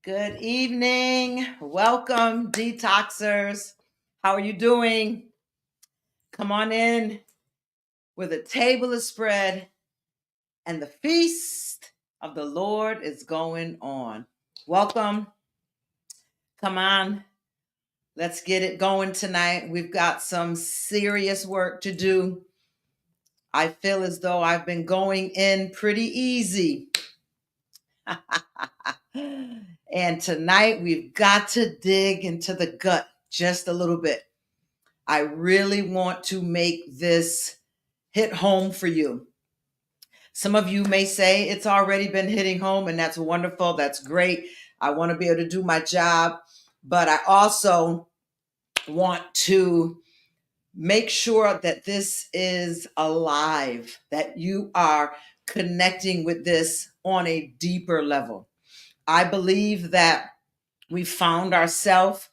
Good evening. Welcome, detoxers. How are you doing? Come on in where the table is spread and the feast of the Lord is going on. Welcome. Come on. Let's get it going tonight. We've got some serious work to do. I feel as though I've been going in pretty easy. And tonight we've got to dig into the gut just a little bit. I really want to make this hit home for you. Some of you may say it's already been hitting home, and that's wonderful. That's great. I want to be able to do my job, but I also want to make sure that this is alive, that you are connecting with this on a deeper level. I believe that we found ourselves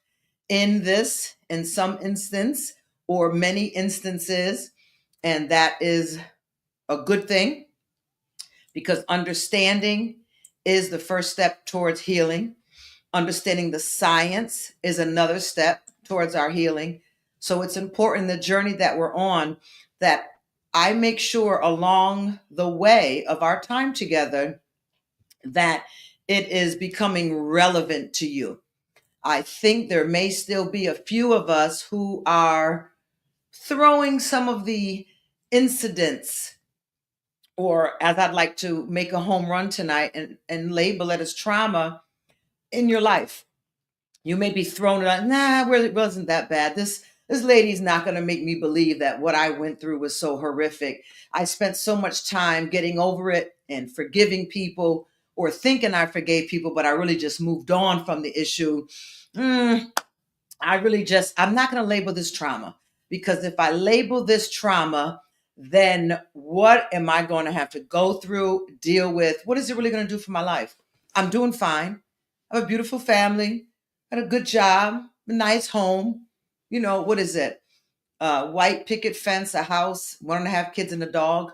in this in some instance or many instances, and that is a good thing because understanding is the first step towards healing. Understanding the science is another step towards our healing. So it's important, the journey that we're on, that I make sure along the way of our time together that it is becoming relevant to you. I think there may still be a few of us who are throwing some of the incidents, or as I'd like to make a home run tonight and label it as trauma in your life. You may be throwing it out, nah, it wasn't that bad. This lady's not going to make me believe that what I went through was so horrific. I spent so much time getting over it and forgiving people or thinking I forgave people, but I really just moved on from the issue. I'm not going to label this trauma, because if I label this trauma, then what am I going to have to go through, deal with? What is it really going to do for my life? I'm doing fine. I have a beautiful family, got a good job, a nice home. What is it? White picket fence, a house, 1.5 kids, and a dog.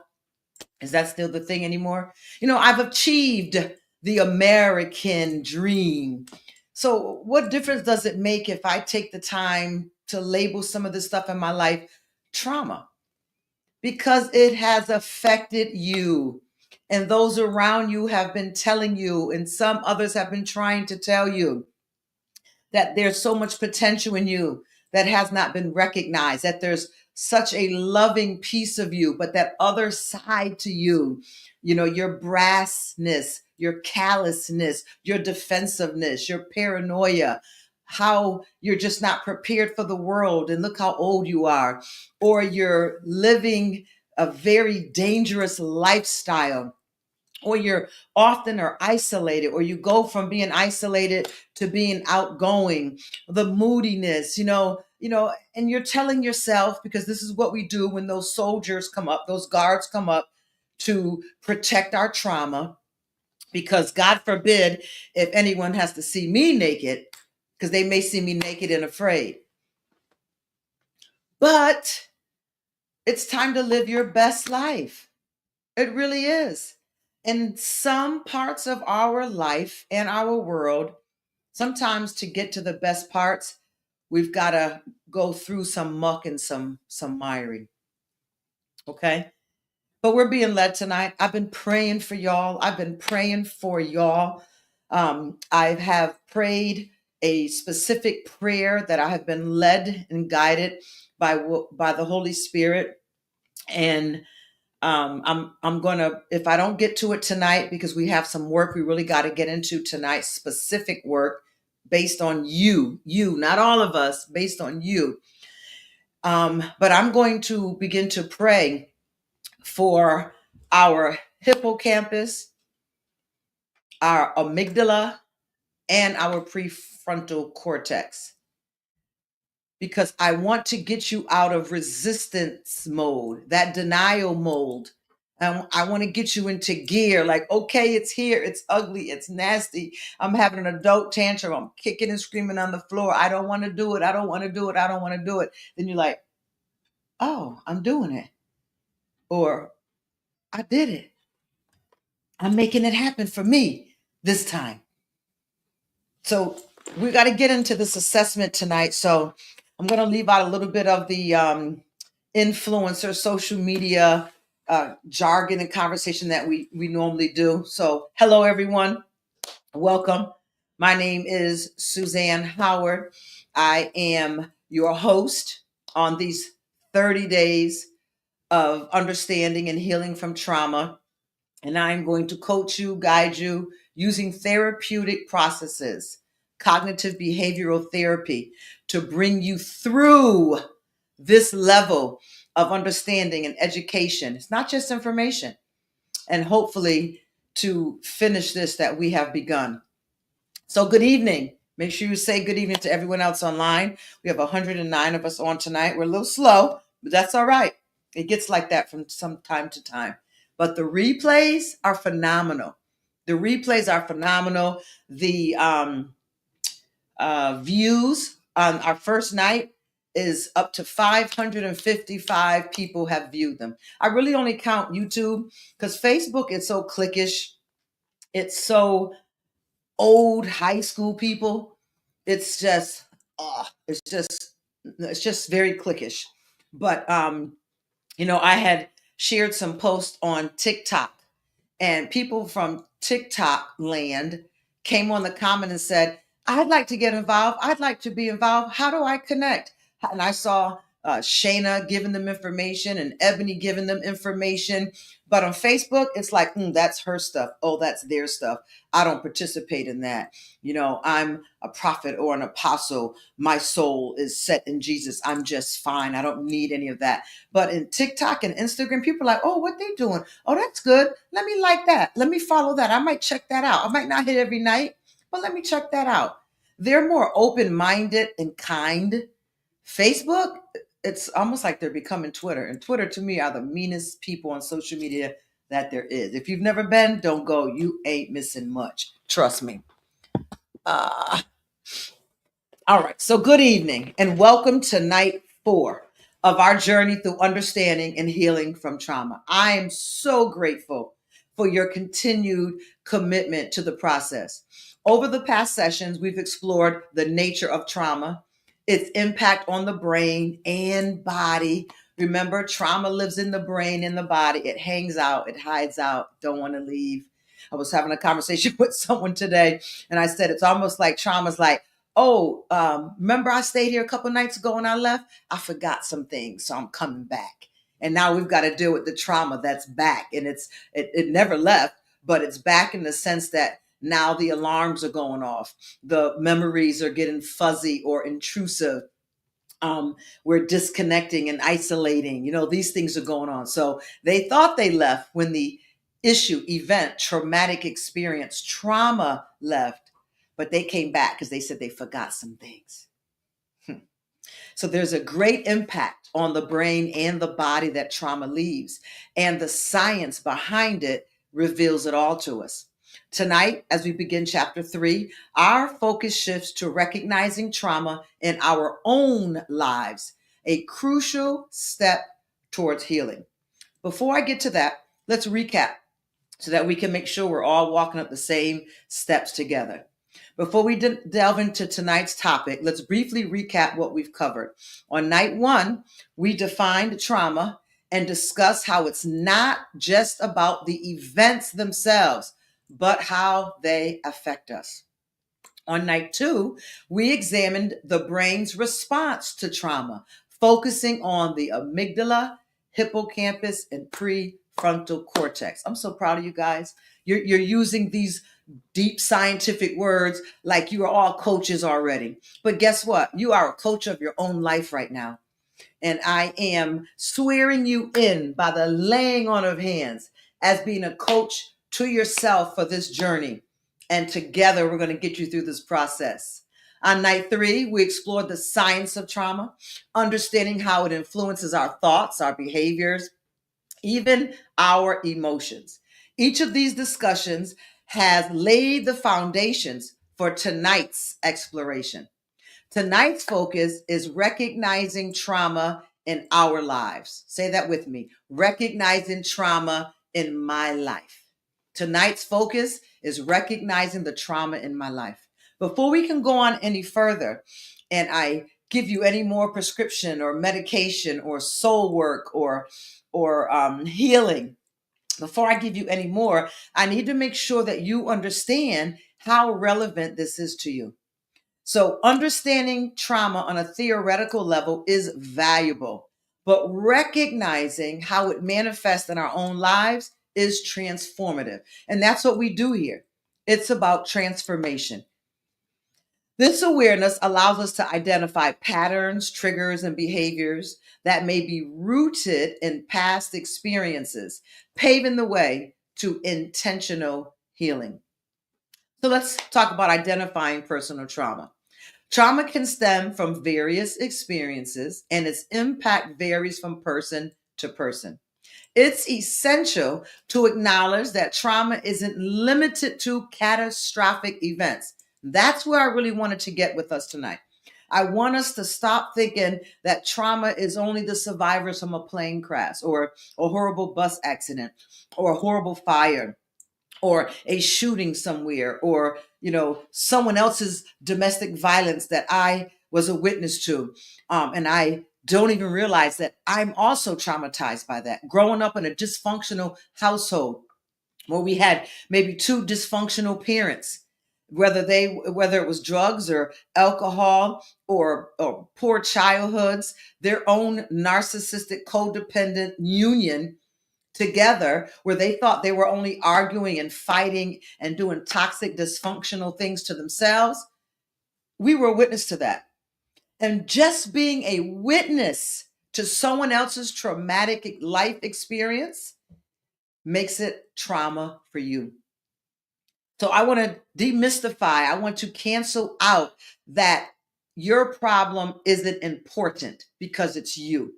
Is that still the thing anymore? I've achieved the American dream. So what difference does it make if I take the time to label some of this stuff in my life trauma? Because it has affected you. And those around you have been telling you, and some others have been trying to tell you that there's so much potential in you that has not been recognized, that there's such a loving piece of you, but that other side to you, your brassness, your callousness, your defensiveness, your paranoia, how you're just not prepared for the world and look how old you are, or you're living a very dangerous lifestyle, or you're often are isolated, or you go from being isolated to being outgoing, the moodiness, and you're telling yourself, because this is what we do when those soldiers come up, those guards come up to protect our trauma, because God forbid if anyone has to see me naked, because they may see me naked and afraid. But it's time to live your best life. It really is. In some parts of our life and our world, sometimes to get to the best parts, we've got to go through some muck and some miry. Okay? But we're being led tonight. I've been praying for y'all. I've been praying for y'all. I have prayed a specific prayer that I have been led and guided by the Holy Spirit. And I'm gonna, if I don't get to it tonight, because we have some work we really got to get into tonight, specific work based on you, not all of us, based on you. But I'm going to begin to pray for our hippocampus, our amygdala, and our prefrontal cortex, because I want to get you out of resistance mode, that denial mode. I want to get you into gear, like, okay, it's here, it's ugly, it's nasty. I'm having an adult tantrum. I'm kicking and screaming on the floor. I don't want to do it. I don't want to do it. I don't want to do it. Then you're like, oh, I'm doing it. Or I did it. I'm making it happen for me this time. So we got to get into this assessment tonight. So I'm going to leave out a little bit of the influencer social media jargon and conversation that we normally do. So hello, everyone. Welcome. My name is Suzanne Howard. I am your host on these 30 days of understanding and healing from trauma. And I'm going to coach you, guide you using therapeutic processes, cognitive behavioral therapy, to bring you through this level of understanding and education. It's not just information. And hopefully to finish this that we have begun. So good evening. Make sure you say good evening to everyone else online. We have 109 of us on tonight. We're a little slow, but that's all right. It gets like that from some time to time. But the replays are phenomenal. The replays are phenomenal. The views on our first night is up to 555 people have viewed them. I really only count YouTube because Facebook is so cliquish. It's so old high school people. It's just, it's just very cliquish. But I had shared some posts on TikTok, and people from TikTok land came on the comment and said, I'd like to get involved. I'd like to be involved. How do I connect? And I saw Shayna giving them information and Ebony giving them information. But on Facebook, it's like, that's her stuff. Oh, that's their stuff. I don't participate in that. I'm a prophet or an apostle. My soul is set in Jesus. I'm just fine. I don't need any of that. But in TikTok and Instagram, people are like, oh, what they doing? Oh, that's good. Let me like that. Let me follow that. I might check that out. I might not hit every night, but let me check that out. They're more open-minded and kind. Facebook, it's almost like they're becoming Twitter. And Twitter, to me, are the meanest people on social media that there is. If you've never been, don't go. You ain't missing much. Trust me. All right. So good evening and welcome to night 4 of our journey through understanding and healing from trauma. I am so grateful for your continued commitment to the process. Over the past sessions, we've explored the nature of trauma, its impact on the brain and body. Remember, trauma lives in the brain and the body. It hangs out, it hides out, don't want to leave. I was having a conversation with someone today, and I said it's almost like trauma's like, oh, remember I stayed here a couple nights ago and I left? I forgot some things, so I'm coming back. And now we've got to deal with the trauma that's back. And it never left, but it's back in the sense that now the alarms are going off. The memories are getting fuzzy or intrusive. We're disconnecting and isolating. These things are going on. So they thought they left when the issue, event, traumatic experience, trauma left, but they came back because they said they forgot some things. So there's a great impact on the brain and the body that trauma leaves, and the science behind it reveals it all to us. Tonight, as we begin chapter 3, our focus shifts to recognizing trauma in our own lives, a crucial step towards healing. Before I get to that, let's recap so that we can make sure we're all walking up the same steps together. Before we delve into tonight's topic, let's briefly recap what we've covered. On night 1, we defined trauma and discussed how it's not just about the events themselves, but how they affect us. On night 2, we examined the brain's response to trauma, focusing on the amygdala, hippocampus, and prefrontal cortex. I'm so proud of you guys. You're using these deep scientific words like you are all coaches already. But guess what? You are a coach of your own life right now. And I am swearing you in by the laying on of hands as being a coach to yourself for this journey. And together we're going to get you through this process. On night 3, we explored the science of trauma, understanding how it influences our thoughts, our behaviors, even our emotions. Each of these discussions has laid the foundations for tonight's exploration. Tonight's focus is recognizing trauma in our lives. Say that with me. Recognizing trauma in my life. Tonight's focus is recognizing the trauma in my life. Before we can go on any further and I give you any more prescription or medication or soul work or healing, before I give you any more, I need to make sure that you understand how relevant this is to you. So, understanding trauma on a theoretical level is valuable, but recognizing how it manifests in our own lives is transformative. And that's what we do here. It's about transformation. This awareness allows us to identify patterns, triggers, and behaviors that may be rooted in past experiences, paving the way to intentional healing. So, let's talk about identifying personal trauma. Trauma can stem from various experiences, and its impact varies from person to person. It's essential to acknowledge that trauma isn't limited to catastrophic events. That's where I really wanted to get with us tonight. I want us to stop thinking that trauma is only the survivors from a plane crash or a horrible bus accident or a horrible fire or a shooting somewhere or someone else's domestic violence that I was a witness to, and I don't even realize that I'm also traumatized by that. Growing up in a dysfunctional household where we had maybe two dysfunctional parents, whether it was drugs or alcohol or poor childhoods, their own narcissistic codependent union together, where they thought they were only arguing and fighting and doing toxic, dysfunctional things to themselves. We were a witness to that. And just being a witness to someone else's traumatic life experience makes it trauma for you. So I want to demystify, I want to cancel out that your problem isn't important because it's you,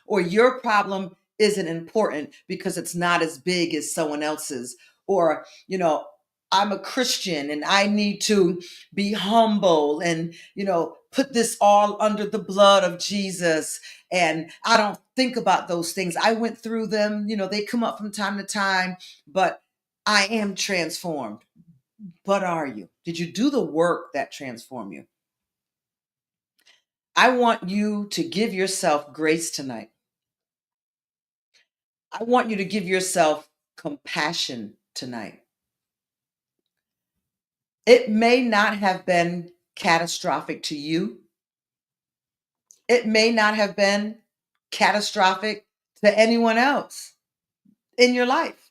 or your problem isn't important because it's not as big as someone else's, or I'm a Christian and I need to be humble and put this all under the blood of Jesus, and I don't think about those things. I went through them, they come up from time to time, but I am transformed. But are you? Did you do the work that transformed you? I want you to give yourself grace tonight. I want you to give yourself compassion tonight. It may not have been catastrophic to you. It may not have been catastrophic to anyone else in your life.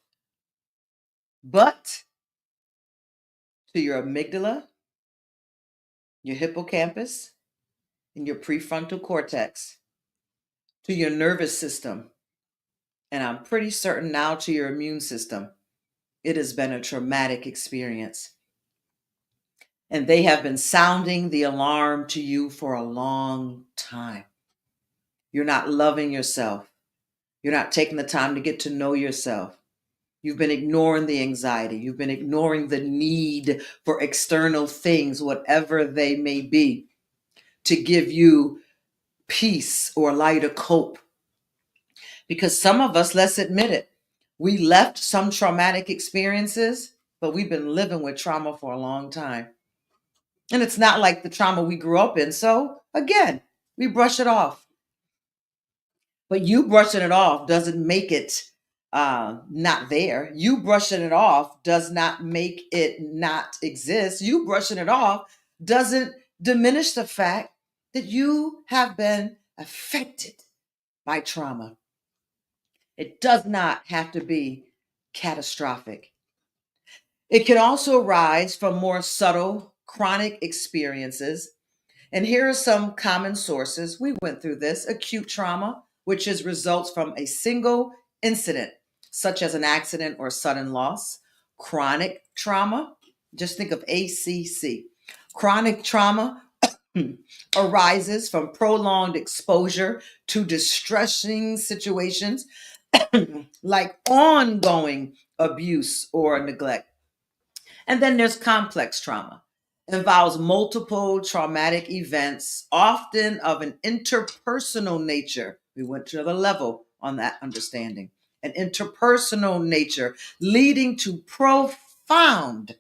But to your amygdala, your hippocampus, and your prefrontal cortex, to your nervous system, and I'm pretty certain now to your immune system, it has been a traumatic experience. And they have been sounding the alarm to you for a long time. You're not loving yourself. You're not taking the time to get to know yourself. You've been ignoring the anxiety. You've been ignoring the need for external things, whatever they may be, to give you peace or allow you to cope. Because some of us, let's admit it, we left some traumatic experiences, but we've been living with trauma for a long time. And it's not like the trauma we grew up in. So again, we brush it off. But you brushing it off doesn't make it not there. You brushing it off does not make it not exist. You brushing it off doesn't diminish the fact that you have been affected by trauma. It does not have to be catastrophic. It can also arise from more subtle, chronic experiences. And here are some common sources. We went through this: acute trauma, which is results from a single incident, such as an accident or sudden loss. Chronic trauma, just think of ACC. Chronic trauma arises from prolonged exposure to distressing situations like ongoing abuse or neglect. And then there's complex trauma. It involves multiple traumatic events, often of an interpersonal nature. We went to another level on that understanding. An interpersonal nature leading to profound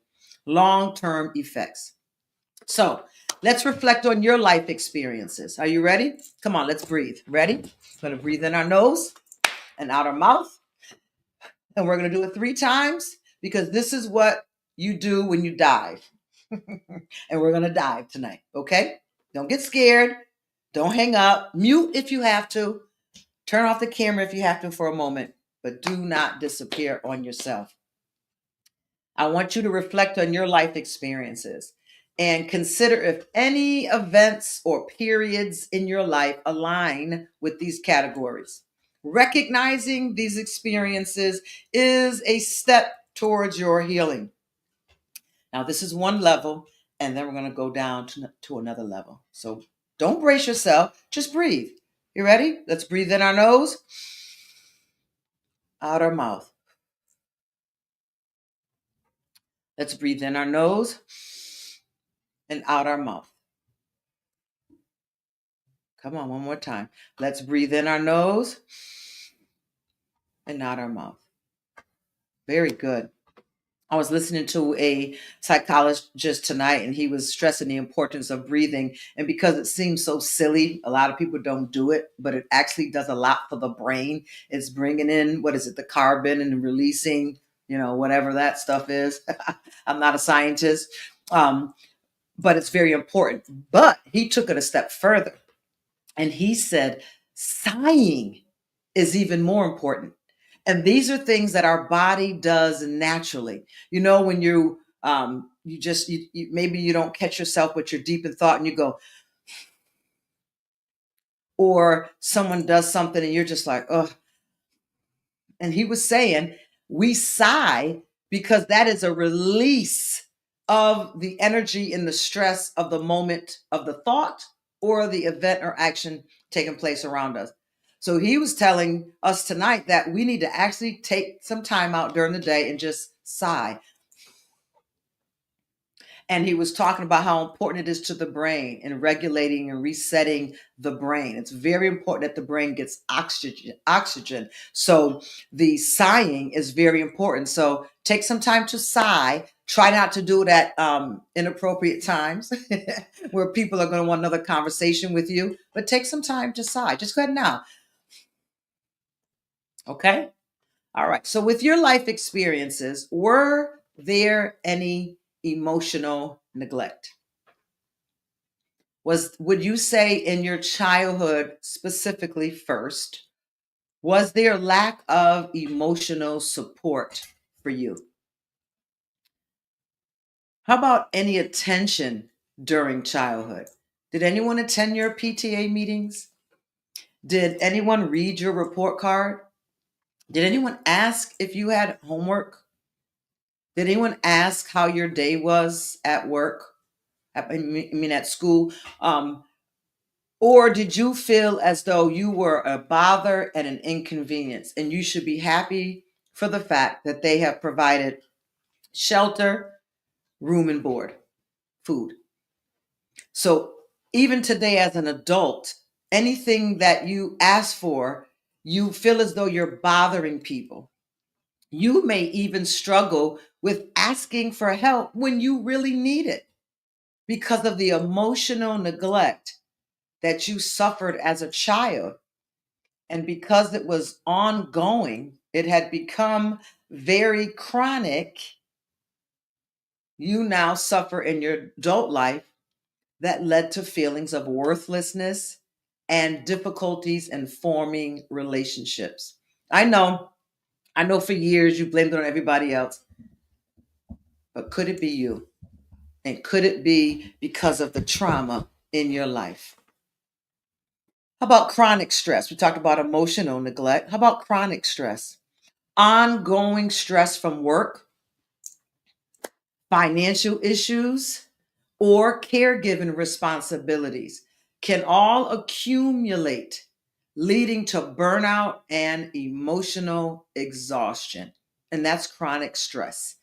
long-term effects. So let's reflect on your life experiences. Are you ready? Come on, let's breathe. Ready? We're going to breathe in our nose and out our mouth. And we're going to do it 3 times because this is what you do when you dive. And we're going to dive tonight. Okay? Don't get scared. Don't hang up. Mute if you have to. Turn off the camera if you have to for a moment, but do not disappear on yourself. I want you to reflect on your life experiences and consider if any events or periods in your life align with these categories. Recognizing these experiences is a step towards your healing. Now, this is one level, and then we're going to go down to another level. So don't brace yourself, just breathe. You ready? Let's breathe in our nose, out our mouth. Let's breathe in our nose and out our mouth. Come on, one more time. Let's breathe in our nose and out our mouth. Very good. I was listening to a psychologist tonight, and he was stressing the importance of breathing. And because it seems so silly, a lot of people don't do it, but it actually does a lot for the brain. It's bringing in, the carbon and releasing, whatever that stuff is. I'm not a scientist, but it's very important. But he took it a step further. And he said, sighing is even more important. And these are things that our body does naturally. When maybe you don't catch yourself, but you're deep in thought and you go, or someone does something and you're just like, oh. And he was saying, we sigh because that is a release of the energy and the stress of the moment of the thought or the event or action taking place around us. So he was telling us tonight that we need to actually take some time out during the day and just sigh. And he was talking about how important it is to the brain and regulating and resetting the brain. It's very important that the brain gets oxygen. So the sighing is very important. So take some time to sigh. Try not to do it at inappropriate times where people are going to want another conversation with you, but take some time to sigh. Just go ahead now. Okay? All right. So with your life experiences, were there any emotional neglect? Would you say in your childhood specifically first, was there lack of emotional support for you? How about any attention during childhood? Did anyone attend your PTA meetings? Did anyone read your report card? Did anyone ask if you had homework? Did anyone ask how your day was at work? At school? Or did you feel as though you were a bother and an inconvenience, and you should be happy for the fact that they have provided shelter, room and board, food? So even today as an adult, anything that you ask for, you feel as though you're bothering people. You may even struggle with asking for help when you really need it because of the emotional neglect that you suffered as a child. And because it was ongoing, it had become very chronic. You now suffer in your adult life that led to feelings of worthlessness and difficulties in forming relationships. I know for years you blamed it on everybody else, but could it be you? And could it be because of the trauma in your life? How about chronic stress? We talked about emotional neglect. How about chronic stress? Ongoing stress from work, financial issues, or caregiving responsibilities can all accumulate, leading to burnout and emotional exhaustion. And that's chronic stress.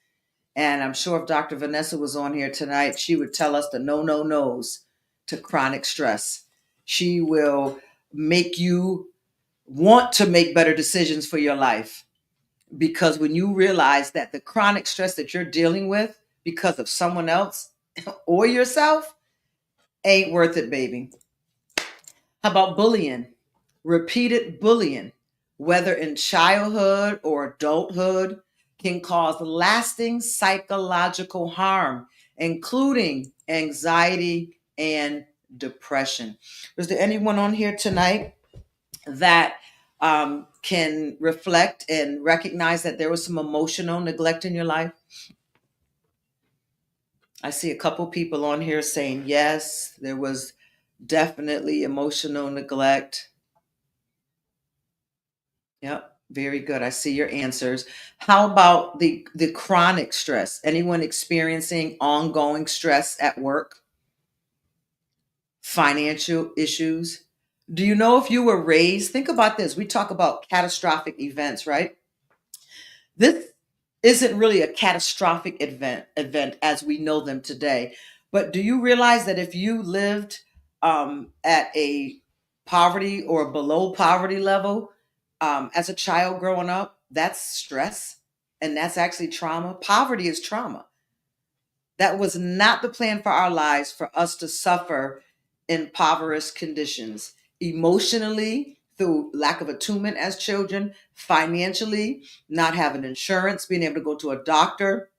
And I'm sure if Dr. Vanessa was on here tonight, she would tell us the no-no-nos to chronic stress. She will make you want to make better decisions for your life. Because when you realize that the chronic stress that you're dealing with because of someone else or yourself ain't worth it, baby. How about bullying? Repeated bullying, whether in childhood or adulthood, can cause lasting psychological harm, including anxiety and depression. Is there anyone on here tonight that can reflect and recognize that there was some emotional neglect in your life? I see a couple people on here saying yes, there was definitely emotional neglect. Yep, very good. I see your answers. How about the chronic stress? Anyone experiencing ongoing stress at work, financial issues? Do you know if you were raised? Think about this. We talk about catastrophic events, right? This isn't really a catastrophic event as we know them today. But do you realize that if you lived at a poverty or below poverty level as a child growing up, that's stress and that's actually trauma. Poverty is trauma. That was not the plan for our lives, for us to suffer in impoverished conditions, emotionally, through lack of attunement as children, financially, not having insurance, being able to go to a doctor,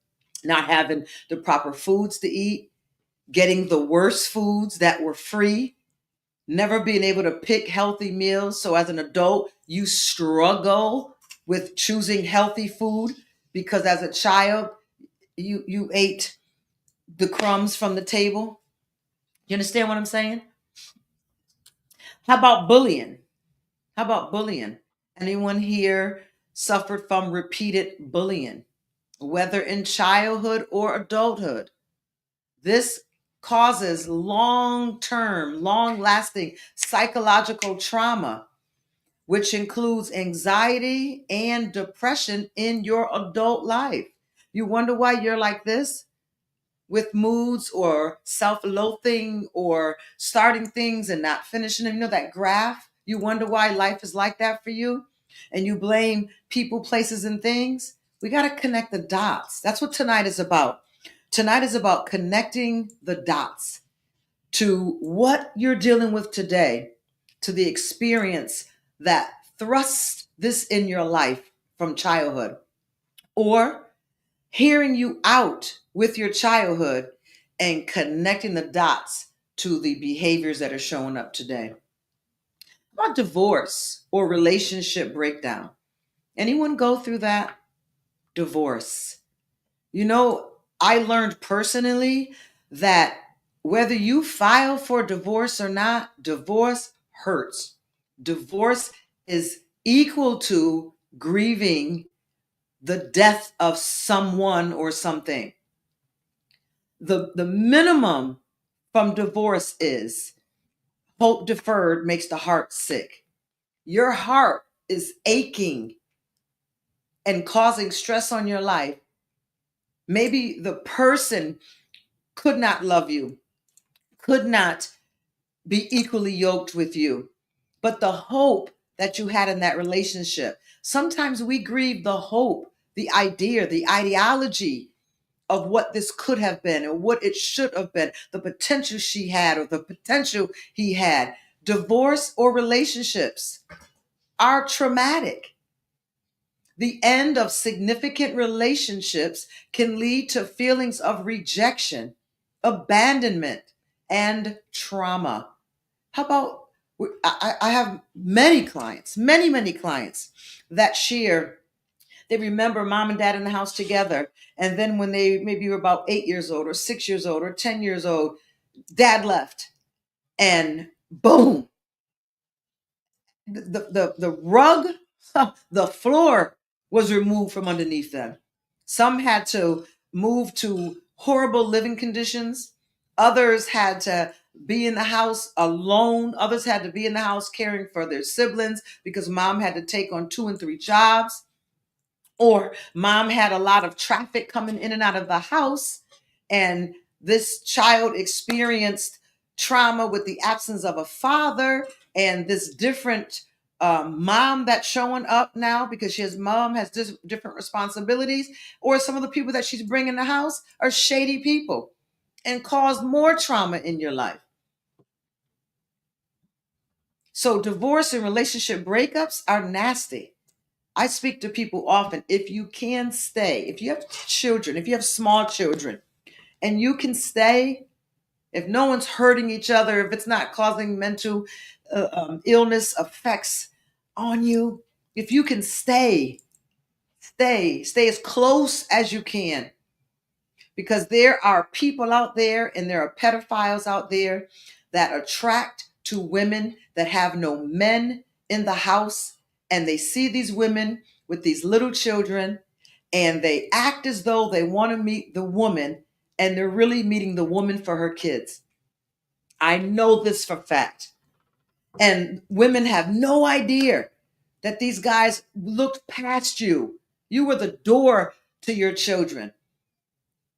not having the proper foods to eat, getting the worst foods that were free, never being able to pick healthy meals. So as an adult, you struggle with choosing healthy food because as a child, you ate the crumbs from the table. You understand what I'm saying? How about bullying? How about bullying? Anyone here suffered from repeated bullying, whether in childhood or adulthood? This causes long term, long lasting psychological trauma, which includes anxiety and depression in your adult life. You wonder why you're like this? With moods or self-loathing or starting things and not finishing them. You know that graph? You wonder why life is like that for you? And you blame people, places, and things? We got to connect the dots. That's what tonight is about. Tonight is about connecting the dots to what you're dealing with today, to the experience that thrusts this in your life from childhood, or hearing you out with your childhood and connecting the dots to the behaviors that are showing up today. How about divorce or relationship breakdown? Anyone go through that? Divorce. You know, I learned personally that whether you file for divorce or not, divorce hurts. Divorce is equal to grieving the death of someone or something. The minimum from divorce is hope deferred makes the heart sick. Your heart is aching and causing stress on your life. Maybe the person could not love you, could not be equally yoked with you, but the hope that you had in that relationship. Sometimes we grieve the hope, the idea, the ideology of what this could have been or what it should have been, the potential she had or the potential he had. Divorce or relationships are traumatic. The end of significant relationships can lead to feelings of rejection, abandonment, and trauma. How about I have many clients, many clients that share they remember mom and dad in the house together. And then when they maybe were about 8 years old or 6 years old or 10 years old, dad left and boom, the rug, the floor was removed from underneath them. Some had to move to horrible living conditions. Others had to be in the house alone. Others had to be in the house caring for their siblings because mom had to take on 2 and 3 jobs. Or mom had a lot of traffic coming in and out of the house, and this child experienced trauma with the absence of a father and this different mom that's showing up now because mom has different responsibilities, or some of the people that she's bringing in the house are shady people. and cause more trauma in your life. So divorce and relationship breakups are nasty. I speak to people often. If you can stay, if you have children, if you have small children, and you can stay, if no one's hurting each other, if it's not causing mental illness effects on you, if you can stay as close as you can, because there are people out there and there are pedophiles out there that attract to women that have no men in the house, and they see these women with these little children and they act as though they want to meet the woman, and they're really meeting the woman for her kids. I know this for fact. And women have no idea that these guys looked past you. You were the door to your children,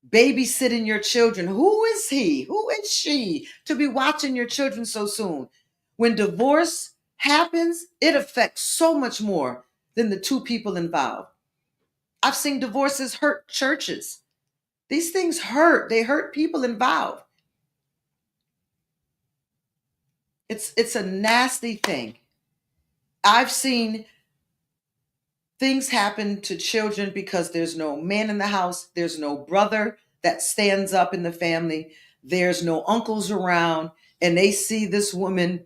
babysitting your children. Who is he? Who is she to be watching your children so soon? When divorce happens, it affects so much more than the two people involved. I've seen divorces hurt churches. These things hurt. They hurt people involved. It's a nasty thing. I've seen things happen to children because there's no man in the house, there's no brother that stands up in the family, there's no uncles around, and they see this woman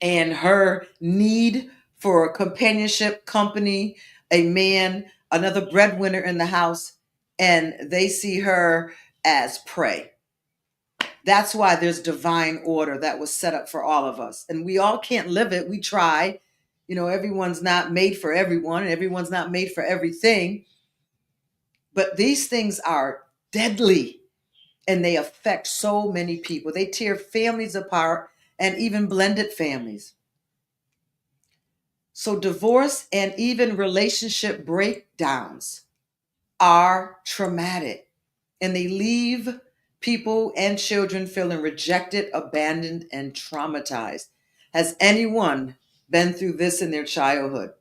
and her need for companionship, company, a man, another breadwinner in the house, and they see her as prey. That's why there's divine order that was set up for all of us. And we all can't live it. We try. Everyone's not made for everyone, and everyone's not made for everything. But these things are deadly, and they affect so many people. They tear families apart, and even blended families. So divorce and even relationship breakdowns are traumatic, and they leave people and children feeling rejected, abandoned, and traumatized. Has anyone been through this in their childhood?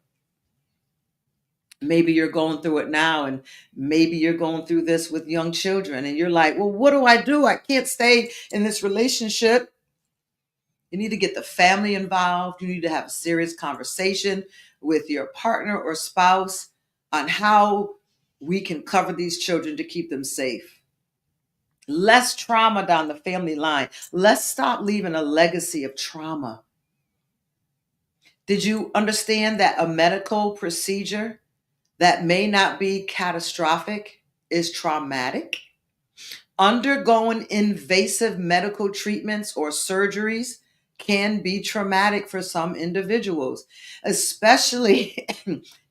Maybe you're going through it now, and maybe you're going through this with young children, and you're like, well, what do I do? I can't stay in this relationship. You need to get the family involved. You need to have a serious conversation with your partner or spouse on how we can cover these children to keep them safe. Less trauma down the family line. Let's stop leaving a legacy of trauma. Did you understand that a medical procedure that may not be catastrophic is traumatic? Undergoing invasive medical treatments or surgeries can be traumatic for some individuals, especially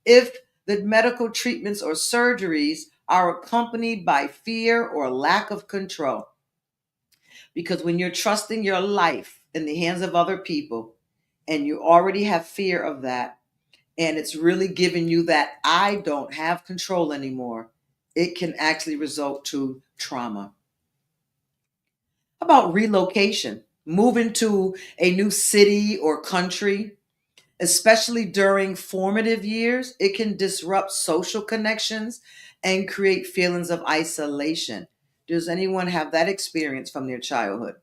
if the medical treatments or surgeries are accompanied by fear or lack of control. Because when you're trusting your life in the hands of other people and you already have fear of that, and it's really giving you that I don't have control anymore, it can actually result to trauma. How about relocation? Moving to a new city or country, especially during formative years, it can disrupt social connections and create feelings of isolation. Does anyone have that experience from their childhood?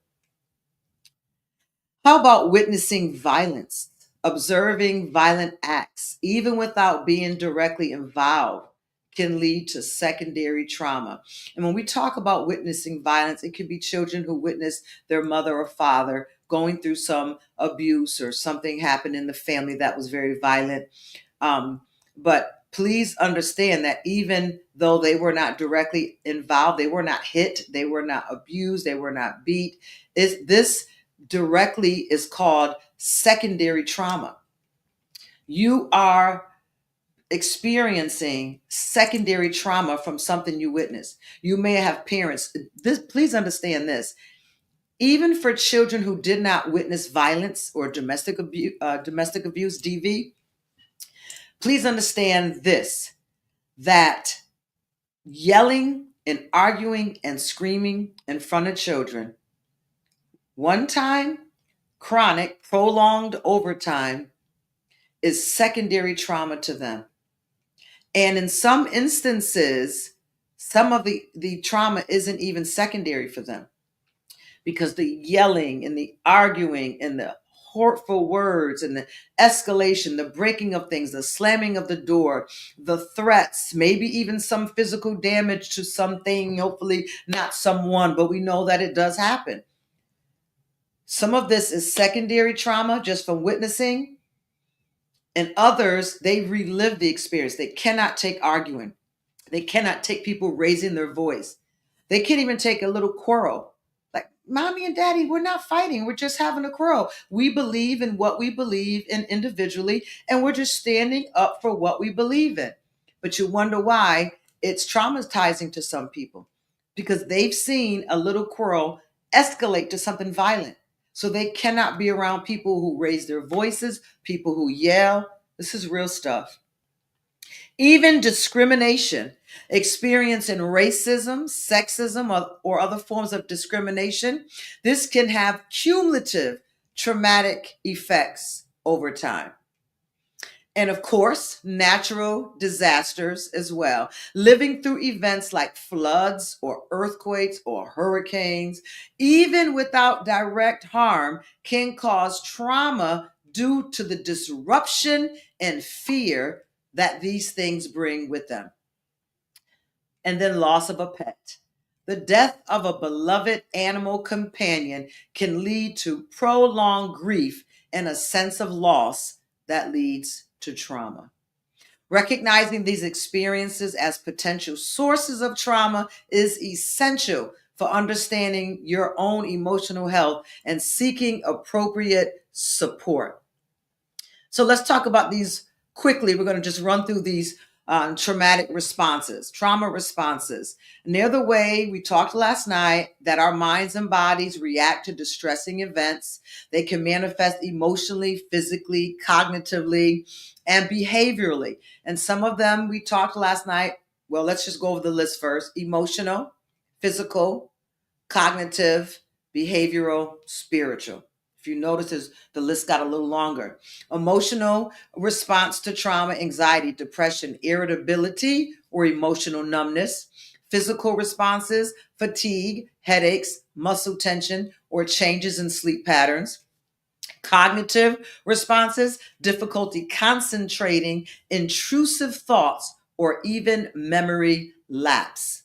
How about witnessing violence, observing violent acts, even without being directly involved, can lead to secondary trauma? And when we talk about witnessing violence, it could be children who witness their mother or father going through some abuse or something happened in the family that was very violent. But please understand that even though they were not directly involved, they were not hit, they were not abused, they were not beat. This directly is called secondary trauma. You are experiencing secondary trauma from something you witnessed. You may have parents. Please understand this. Even for children who did not witness violence or domestic abuse (DV), please understand this: that yelling and arguing and screaming in front of children, one time, chronic, prolonged over time, is secondary trauma to them. And in some instances, some of the trauma isn't even secondary for them. because the yelling and the arguing and the hurtful words and the escalation, the breaking of things, the slamming of the door, the threats, maybe even some physical damage to something, hopefully not someone, but we know that it does happen. Some of this is secondary trauma just from witnessing, and others, they relive the experience. They cannot take arguing. They cannot take people raising their voice. They can't even take a little quarrel. Like, mommy and daddy, we're not fighting. We're just having a quarrel. We believe in what we believe in individually, and we're just standing up for what we believe in. But you wonder why it's traumatizing to some people, because they've seen a little quarrel escalate to something violent. So they cannot be around people who raise their voices, people who yell. This is real stuff. Even discrimination, experience in racism, sexism, or other forms of discrimination, this can have cumulative traumatic effects over time. And of course, natural disasters as well. Living through events like floods or earthquakes or hurricanes, even without direct harm, can cause trauma due to the disruption and fear that these things bring with them. And then loss of a pet. The death of a beloved animal companion can lead to prolonged grief and a sense of loss that leads to trauma. Recognizing these experiences as potential sources of trauma is essential for understanding your own emotional health and seeking appropriate support. So let's talk about these quickly. We're going to just run through these traumatic responses, trauma responses. And they're the way we talked last night that our minds and bodies react to distressing events. They can manifest emotionally, physically, cognitively, and behaviorally. And some of them we talked last night. Well, let's just go over the list first: emotional, physical, cognitive, behavioral, spiritual. If you notice, the list got a little longer. Emotional response to trauma, anxiety, depression, irritability, or emotional numbness. Physical responses, fatigue, headaches, muscle tension, or changes in sleep patterns. Cognitive responses, difficulty concentrating, intrusive thoughts, or even memory lapse.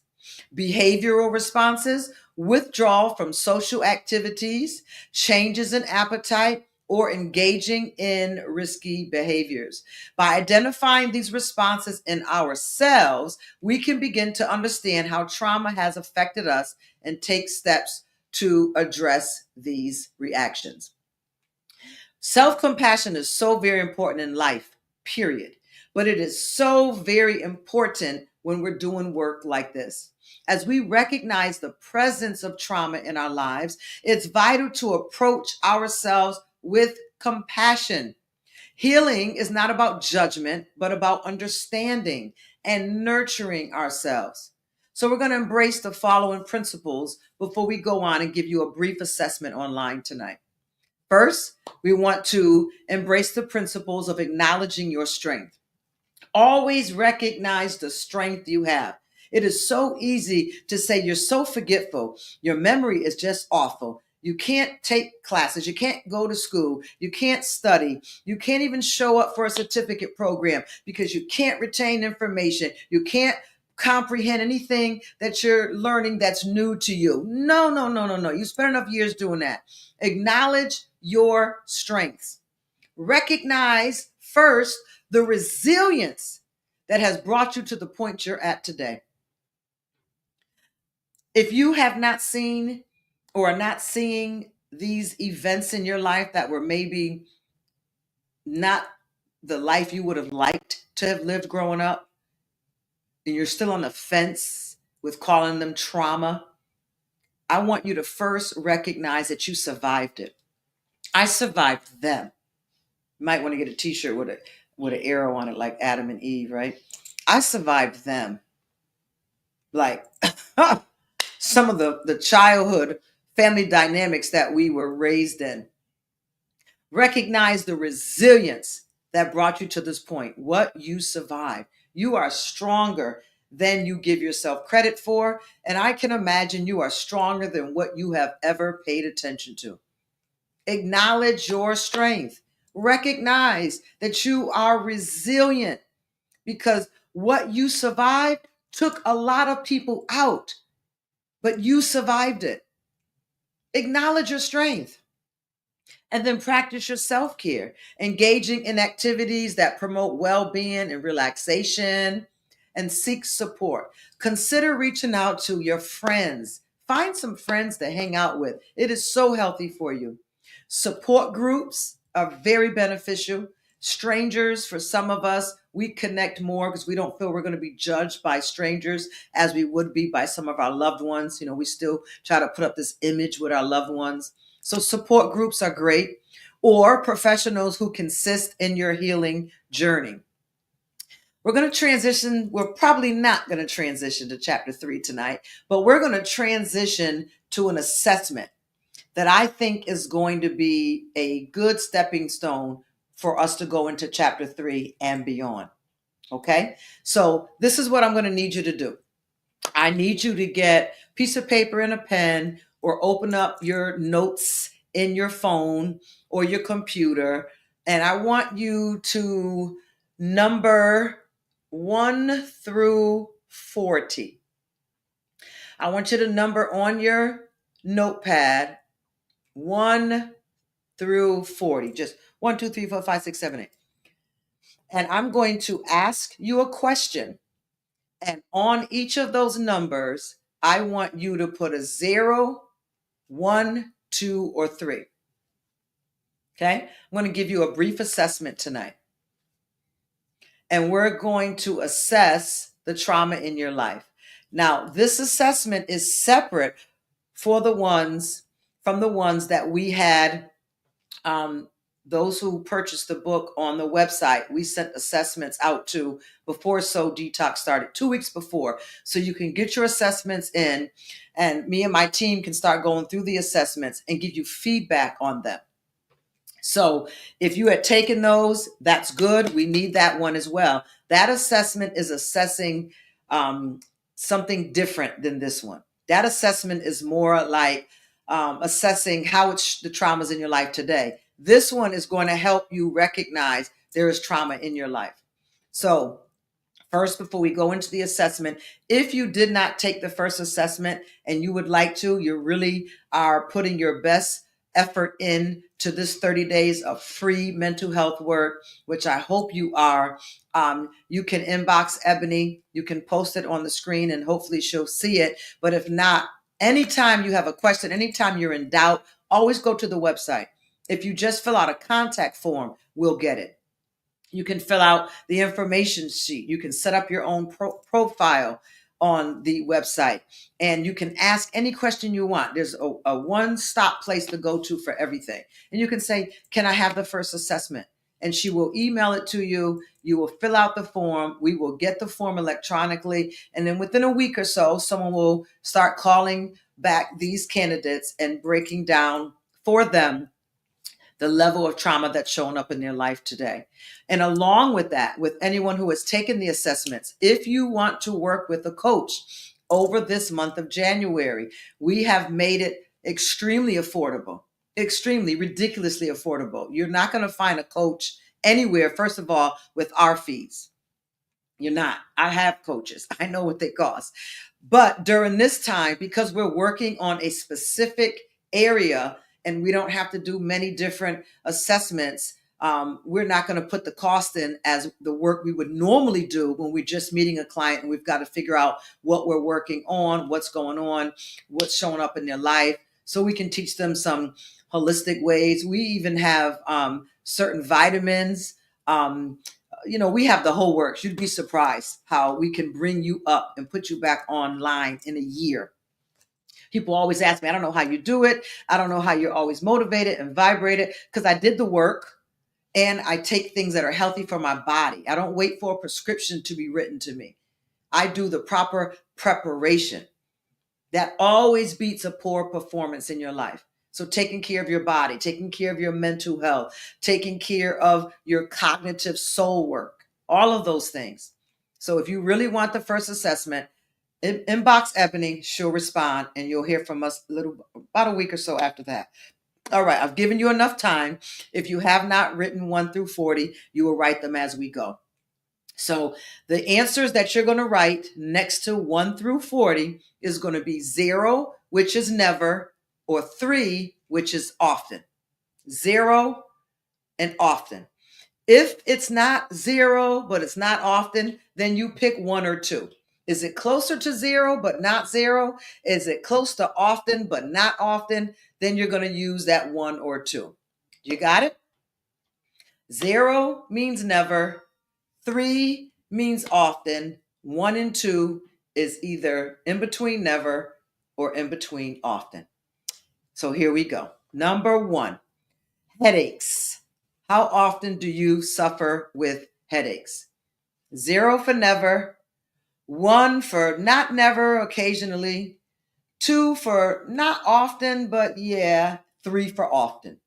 Behavioral responses, withdrawal from social activities, changes in appetite, or engaging in risky behaviors. By identifying these responses in ourselves, we can begin to understand how trauma has affected us and take steps to address these reactions. Self-compassion is so very important in life, period. But it is so very important when we're doing work like this. As we recognize the presence of trauma in our lives, it's vital to approach ourselves with compassion. Healing is not about judgment, but about understanding and nurturing ourselves. So we're going to embrace the following principles before we go on and give you a brief assessment online tonight. First, we want to embrace the principles of acknowledging your strength. Always recognize the strength you have. It is so easy to say you're so forgetful. Your memory is just awful. You can't take classes. You can't go to school. You can't study. You can't even show up for a certificate program because you can't retain information. You can't comprehend anything that you're learning that's new to you. No, no, no, no, no. You spent enough years doing that. Acknowledge your strengths. Recognize first the resilience that has brought you to the point you're at today. If you have not seen or are not seeing these events in your life that were maybe not the life you would have liked to have lived growing up, and you're still on the fence with calling them trauma, I want you to first recognize that you survived it. I survived them. You might want to get a t-shirt with an arrow on it like Adam and Eve, right? I survived them. Like some of the childhood family dynamics that we were raised in. Recognize the resilience that brought you to this point, what you survived. You are stronger than you give yourself credit for. And I can imagine you are stronger than what you have ever paid attention to. Acknowledge your strength. Recognize that you are resilient because what you survived took a lot of people out, but you survived it. Acknowledge your strength. And then practice your self care, engaging in activities that promote well being and relaxation, and seek support. Consider reaching out to your friends. Find some friends to hang out with. It is so healthy for you. Support groups are very beneficial. Strangers, for some of us, we connect more because we don't feel we're going to be judged by strangers as we would be by some of our loved ones. You know, we still try to put up this image with our loved ones. So support groups are great, or professionals who can assist in your healing journey. We're going to transition. We're probably not going to transition to chapter 3 tonight, but we're going to transition to an assessment that I think is going to be a good stepping stone for us to go into chapter 3 and beyond. Okay? So this is what I'm going to need you to do. I need you to get a piece of paper and a pen, or open up your notes in your phone or your computer. And I want you to number 1 through 40. I want you to number on your notepad 1 through 40. Just 1, 2, 3, 4, 5, 6, 7, 8. And I'm going to ask you a question. And on each of those numbers, I want you to put a 0, 1, 2, or 3. Okay? I'm going to give you a brief assessment tonight. And we're going to assess the trauma in your life. Now, this assessment is separate from the ones that we had, those who purchased the book on the website. We sent assessments out to before So Detox started, 2 weeks before. So you can get your assessments in, and me and my team can start going through the assessments and give you feedback on them. So if you had taken those, that's good. We need that one as well. That assessment is assessing something different than this one. That assessment is more like assessing how the traumas in your life today. This one is going to help you recognize there is trauma in your life. So first, before we go into the assessment, if you did not take the first assessment and you would like to, you really are putting your best effort in to this 30 days of free mental health work, which I hope you are. You can inbox Ebony. You can post it on the screen and hopefully she'll see it. But if not, anytime you have a question, anytime you're in doubt, always go to the website. If you just fill out a contact form, we'll get it. You can fill out the information sheet. You can set up your own profile on the website, and you can ask any question you want. There's a one-stop place to go to for everything. And you can say, can I have the first assessment? And she will email it to you. You will fill out the form. We will get the form electronically. And then within a week or so, someone will start calling back these candidates and breaking down for them the level of trauma that's shown up in their life today. And along with that, with anyone who has taken the assessments, if you want to work with a coach over this month of January, we have made it extremely affordable, extremely ridiculously affordable. You're not going to find a coach anywhere, first of all, with our fees. You're not. I have coaches. I know what they cost. But during this time, because we're working on a specific area, and we don't have to do many different assessments, we're not going to put the cost in as the work we would normally do when we're just meeting a client and we've got to figure out what we're working on, what's going on, what's showing up in their life, so we can teach them some holistic ways. We even have certain vitamins. We have the whole works. You'd be surprised how we can bring you up and put you back online in a year. People always ask me, I don't know how you do it. I don't know how you're always motivated and vibrated, because I did the work and I take things that are healthy for my body. I don't wait for a prescription to be written to me. I do the proper preparation. That always beats a poor performance in your life. So taking care of your body, taking care of your mental health, taking care of your cognitive soul work, all of those things. So if you really want the first assessment, inbox Ebony, she'll respond, and you'll hear from us about a week or so after that. All right, I've given you enough time. If you have not written 1 through 40, you will write them as we go. So the answers that you're going to write next to 1 through 40 is going to be 0, which is never, or 3, which is often. 0 and often. If it's not 0, but it's not often, then you pick 1 or 2. Is it closer to 0, but not 0? Is it close to often, but not often? Then you're going to use that 1 or 2. You got it? 0 means never. 3 means often. 1 and 2 is either in between never or in between often. So here we go. Number 1, headaches. How often do you suffer with headaches? 0 for never, 1 for not never, occasionally, 2 for not often, but yeah, 3 for often.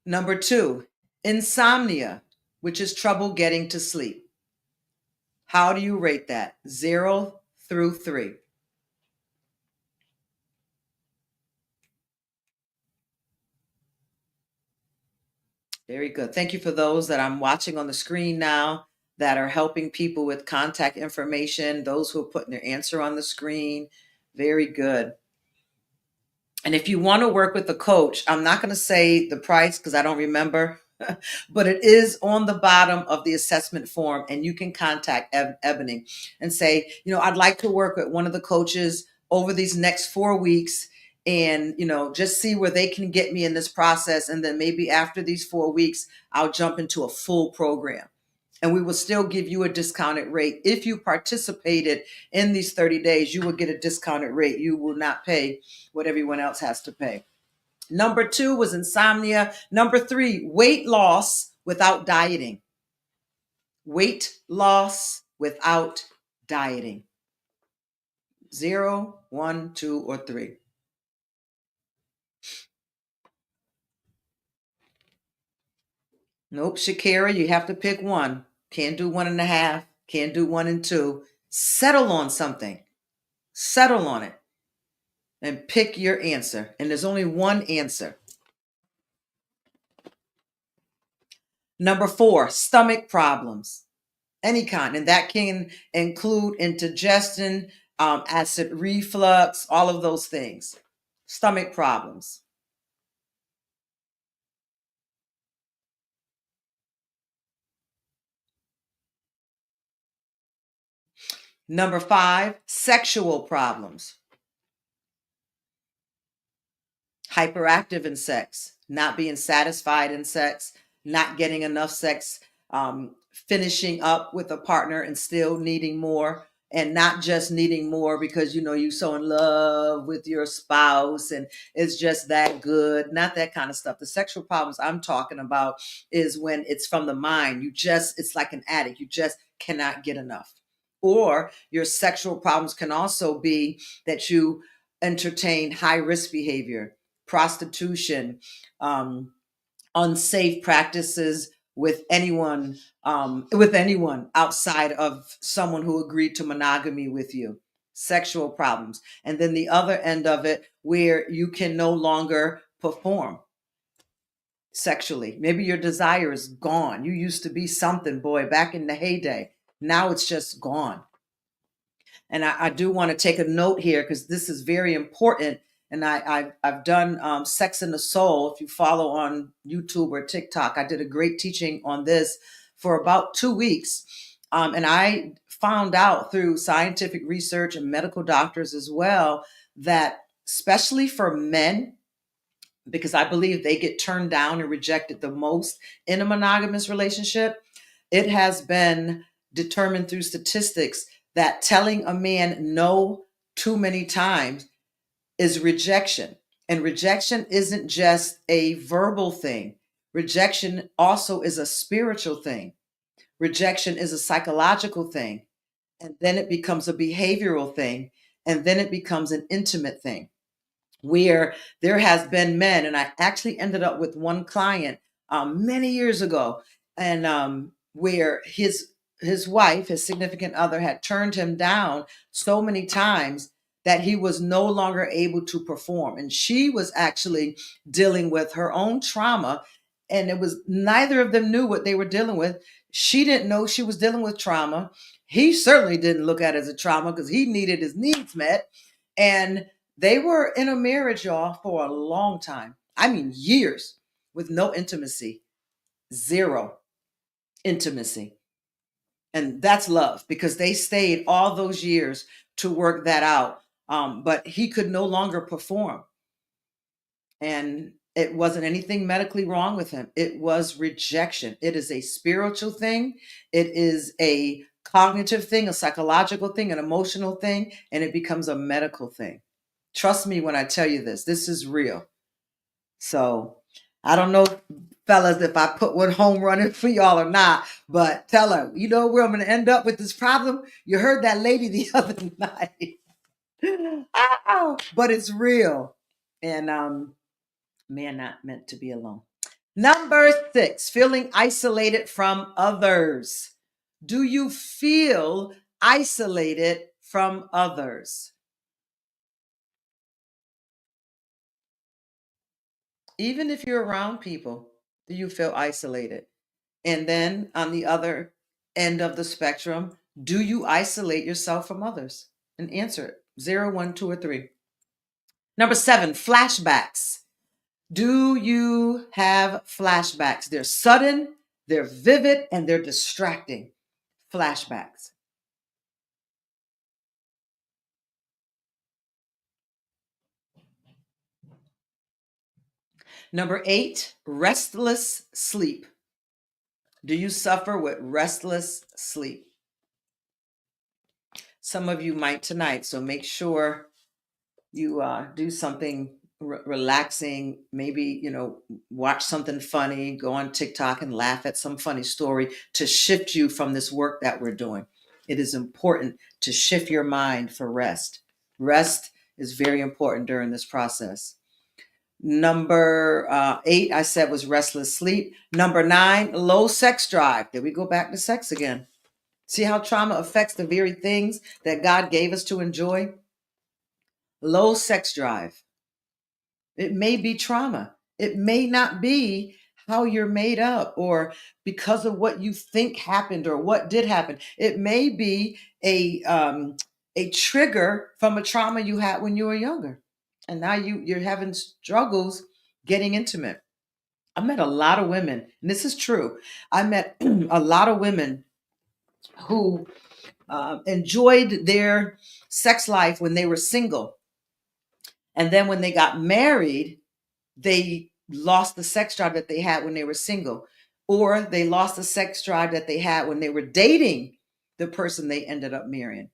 Number 2, insomnia, which is trouble getting to sleep. How do you rate that? 0 through 3. Very good. Thank you for those that I'm watching on the screen now that are helping people with contact information, those who are putting their answer on the screen. Very good. And if you want to work with a coach, I'm not going to say the price because I don't remember, but it is on the bottom of the assessment form, and you can contact Ebony and say, I'd like to work with one of the coaches over these next 4 weeks and, just see where they can get me in this process. And then maybe after these 4 weeks, I'll jump into a full program. And we will still give you a discounted rate. If you participated in these 30 days, you will get a discounted rate. You will not pay what everyone else has to pay. Number 2 was insomnia. Number 3, weight loss without dieting. Weight loss without dieting. 0, 1, 2, or 3. Nope, Shakira, you have to pick 1. Can't do 1.5. Can't do 1 and 2. Settle on something. Settle on it. And pick your answer. And there's only one answer. Number 4, stomach problems. Any kind. And that can include indigestion, acid reflux, all of those things. Stomach problems. Number 5, sexual problems. Hyperactive in sex, not being satisfied in sex, not getting enough sex, finishing up with a partner and still needing more, and not just needing more because you're so in love with your spouse and it's just that good. Not that kind of stuff. The sexual problems I'm talking about is when it's from the mind. It's like an addict. You just cannot get enough. Or your sexual problems can also be that you entertain high risk behavior, prostitution, unsafe practices with anyone outside of someone who agreed to monogamy with you. Sexual problems. And then the other end of it, where you can no longer perform sexually. Maybe your desire is gone. You used to be something, boy, back in the heyday. Now it's just gone. And I do want to take a note here because this is very important. And I've done Sex in the Soul. If you follow on YouTube or TikTok, I did a great teaching on this for about 2 weeks. And I found out through scientific research and medical doctors as well that especially for men, because I believe they get turned down and rejected the most in a monogamous relationship, it has been determined through statistics that telling a man no too many times is rejection. And rejection isn't just a verbal thing. Rejection also is a spiritual thing. Rejection is a psychological thing. And then it becomes a behavioral thing. And then it becomes an intimate thing. where there has been men, and I actually ended up with one client many years ago, and where his wife, his significant other, had turned him down so many times that he was no longer able to perform, and she was actually dealing with her own trauma, and it was neither of them knew what they were dealing with. She didn't know she was dealing with trauma. He certainly didn't look at it as a trauma because he needed his needs met, and they were in a marriage, y'all, for a long time. I mean, years with no intimacy, zero intimacy. And that's love because they stayed all those years to work that out. But he could no longer perform. And it wasn't anything medically wrong with him. It was rejection. It is a spiritual thing, it is a cognitive thing, a psychological thing, an emotional thing, and it becomes a medical thing. Trust me when I tell you this. This is real. So I don't know, fellas, if I put one home running for y'all or not, but tell her, you know where I'm going to end up with this problem? You heard that lady the other night. But it's real. And man, not meant to be alone. Number 6, feeling isolated from others. Do you feel isolated from others? Even if you're around people, do you feel isolated? And then on the other end of the spectrum, do you isolate yourself from others? And answer it 0, 1, 2, or 3. Number 7, flashbacks. Do you have flashbacks? They're sudden, they're vivid, and they're distracting. Flashbacks. Number 8, restless sleep. Do you suffer with restless sleep? Some of you might tonight, so make sure you do something relaxing, maybe watch something funny, go on TikTok and laugh at some funny story to shift you from this work that we're doing. It is important to shift your mind for rest is very important during this process. Number 8 I said was restless sleep. Number 9, low sex drive. Did we go back to sex again? See how trauma affects the very things that God gave us to enjoy? Low sex drive. It may be trauma. It may not be how you're made up or because of what you think happened or what did happen. It may be a trigger from a trauma you had when you were younger. And now you're having struggles getting intimate. I met a lot of women, and this is true. I met a lot of women who enjoyed their sex life when they were single. And then when they got married, they lost the sex drive that they had when they were single, or they lost the sex drive that they had when they were dating the person they ended up marrying.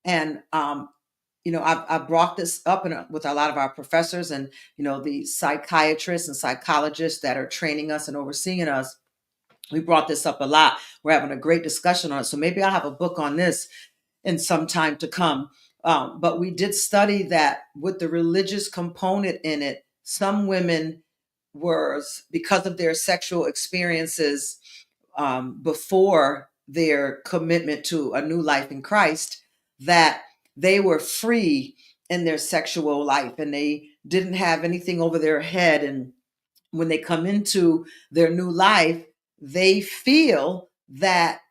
And I've brought this up with a lot of our professors and the psychiatrists and psychologists that are training us and overseeing us. We brought this up a lot. We're having a great discussion on it. So maybe I'll have a book on this in some time to come. But we did study that with the religious component in it, some women were, because of their sexual experiences before their commitment to a new life in Christ, that they were free in their sexual life and they didn't have anything over their head. And when they come into their new life, they feel that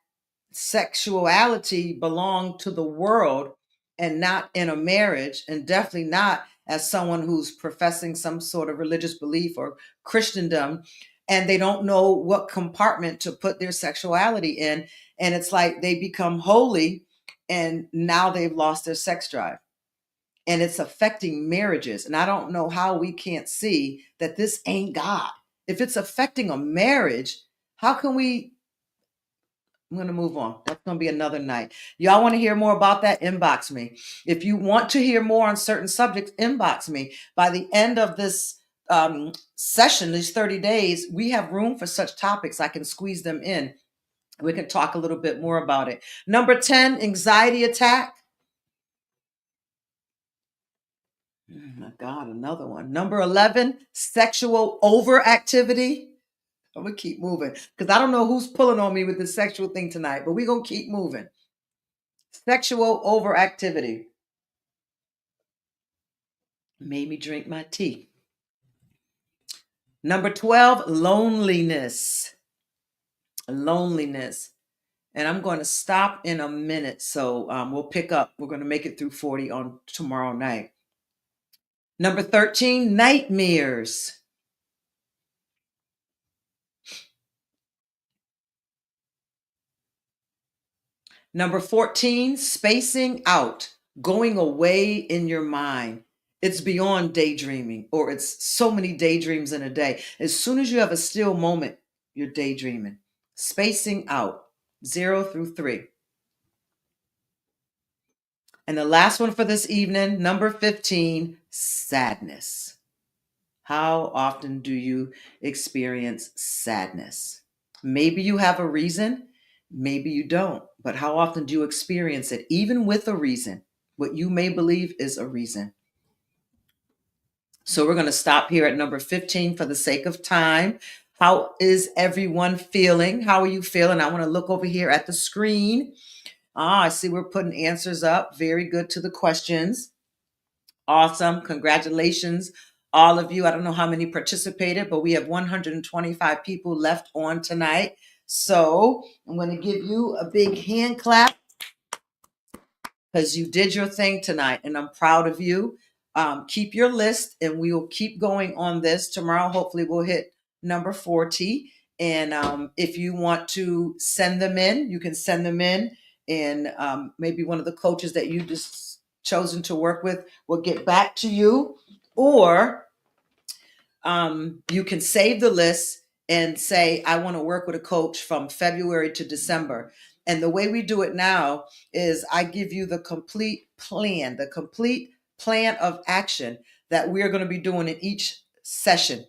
sexuality belonged to the world and not in a marriage, and definitely not as someone who's professing some sort of religious belief or Christendom, and they don't know what compartment to put their sexuality in. And it's like they become holy and now they've lost their sex drive. And it's affecting marriages. And I don't know how we can't see that this ain't God. If it's affecting a marriage, how can we? I'm going to move on. That's going to be another night. Y'all want to hear more about that? Inbox me. If you want to hear more on certain subjects, inbox me. By the end of this session, these 30 days, we have room for such topics. I can squeeze them in. We can talk a little bit more about it. Number 10, anxiety attack. Oh my God, another one. Number 11, sexual overactivity. I'm going to keep moving because I don't know who's pulling on me with the sexual thing tonight, but we're going to keep moving. Sexual overactivity. Made me drink my tea. Number 12, loneliness. Loneliness. And I'm going to stop in a minute. So we'll pick up. We're going to make it through 40 on tomorrow night. Number 13, nightmares. Number 14, spacing out, going away in your mind. It's beyond daydreaming, or it's so many daydreams in a day. As soon as you have a still moment, you're daydreaming. Spacing out, 0 through 3. And the last one for this evening, number 15, sadness. How often do you experience sadness? Maybe you have a reason, maybe you don't, but how often do you experience it, even with a reason, what you may believe is a reason? So we're going to stop here at number 15 for the sake of time. How is everyone feeling? How are you feeling? I want to look over here at the screen. I see we're putting answers up. Very good to the questions. Awesome. Congratulations, all of you. I don't know how many participated, but we have 125 people left on tonight. So I'm going to give you a big hand clap because you did your thing tonight, and I'm proud of you. Keep your list, and we will keep going on this. Tomorrow, hopefully, we'll hit number 40. And if you want to send them in, you can send them in. And maybe one of the coaches that you just chosen to work with will get back to you. Or you can save the list and say, I want to work with a coach from February to December. And the way we do it now is I give you the complete plan of action that we're going to be doing in each session.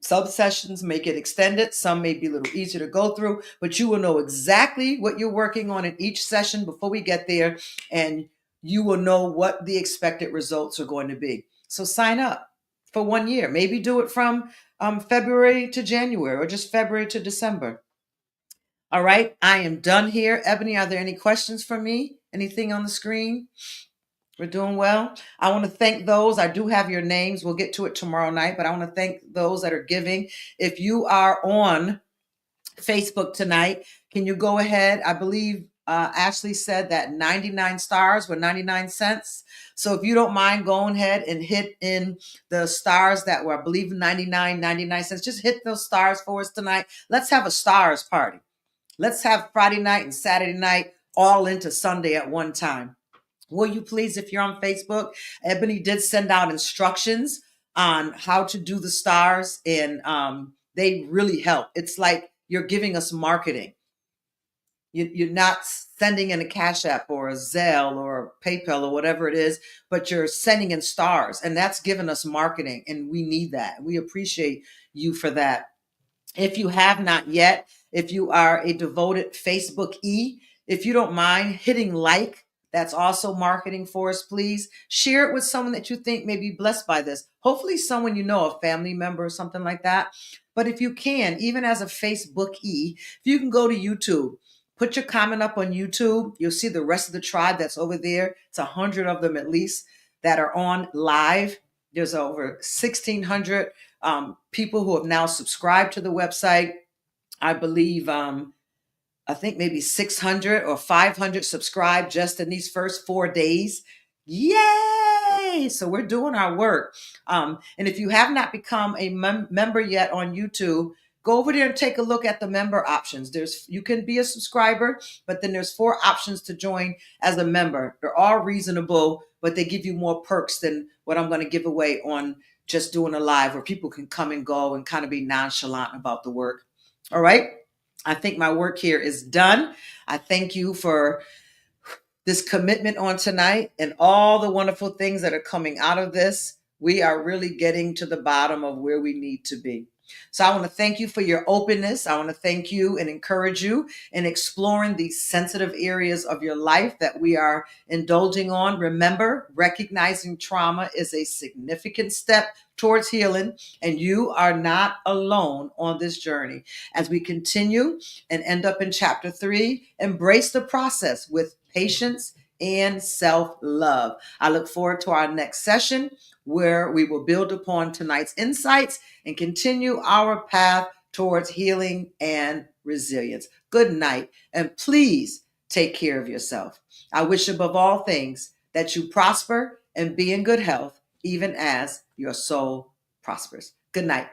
Some sessions may get extended, some may be a little easier to go through, but you will know exactly what you're working on in each session before we get there, and you will know what the expected results are going to be. So sign up for 1 year. Maybe do it from February to January, or just February to December. All right, I am done here. Ebony, are there any questions for me? Anything on the screen? We're doing well. I want to thank those. I do have your names. We'll get to it tomorrow night, but I want to thank those that are giving. If you are on Facebook tonight, can you go ahead? I believe Ashley said that 99 stars were 99 cents. So if you don't mind going ahead and hit in the stars that were, I believe, 99 cents, just hit those stars for us tonight. Let's have a stars party. Let's have Friday night and Saturday night all into Sunday at one time. Will you please, if you're on Facebook, Ebony did send out instructions on how to do the stars, and they really help. It's like you're giving us marketing. You're not sending in a Cash App or a Zelle or a PayPal or whatever it is, but you're sending in stars, and that's giving us marketing, and we need that. We appreciate you for that. If you have not yet, if you are a devoted Facebook if you don't mind hitting like, that's also marketing for us, please. Share it with someone that you think may be blessed by this. Hopefully someone you know, a family member or something like that. But if you can, even as a Facebook if you can go to YouTube, put your comment up on YouTube, you'll see the rest of the tribe that's over there. It's 100 of them at least that are on live. There's over 1,600 people who have now subscribed to the website. I believe I think maybe 600 or 500 subscribed just in these first 4 days. Yay! So we're doing our work. And if you have not become a member yet on YouTube, go over there and take a look at the member options. You can be a subscriber, but then there's 4 options to join as a member. They're all reasonable, but they give you more perks than what I'm going to give away on just doing a live where people can come and go and kind of be nonchalant about the work. All right. I think my work here is done. I thank you for this commitment on tonight and all the wonderful things that are coming out of this. We are really getting to the bottom of where we need to be. So I want to thank you for your openness. I want to thank you and encourage you in exploring these sensitive areas of your life that we are indulging on. Remember, recognizing trauma is a significant step towards healing, and you are not alone on this journey. As we continue and end up in chapter 3, embrace the process with patience and self-love. I look forward to our next session where we will build upon tonight's insights and continue our path towards healing and resilience. Good night, and please take care of yourself. I wish above all things that you prosper and be in good health, even as your soul prospers. Good night.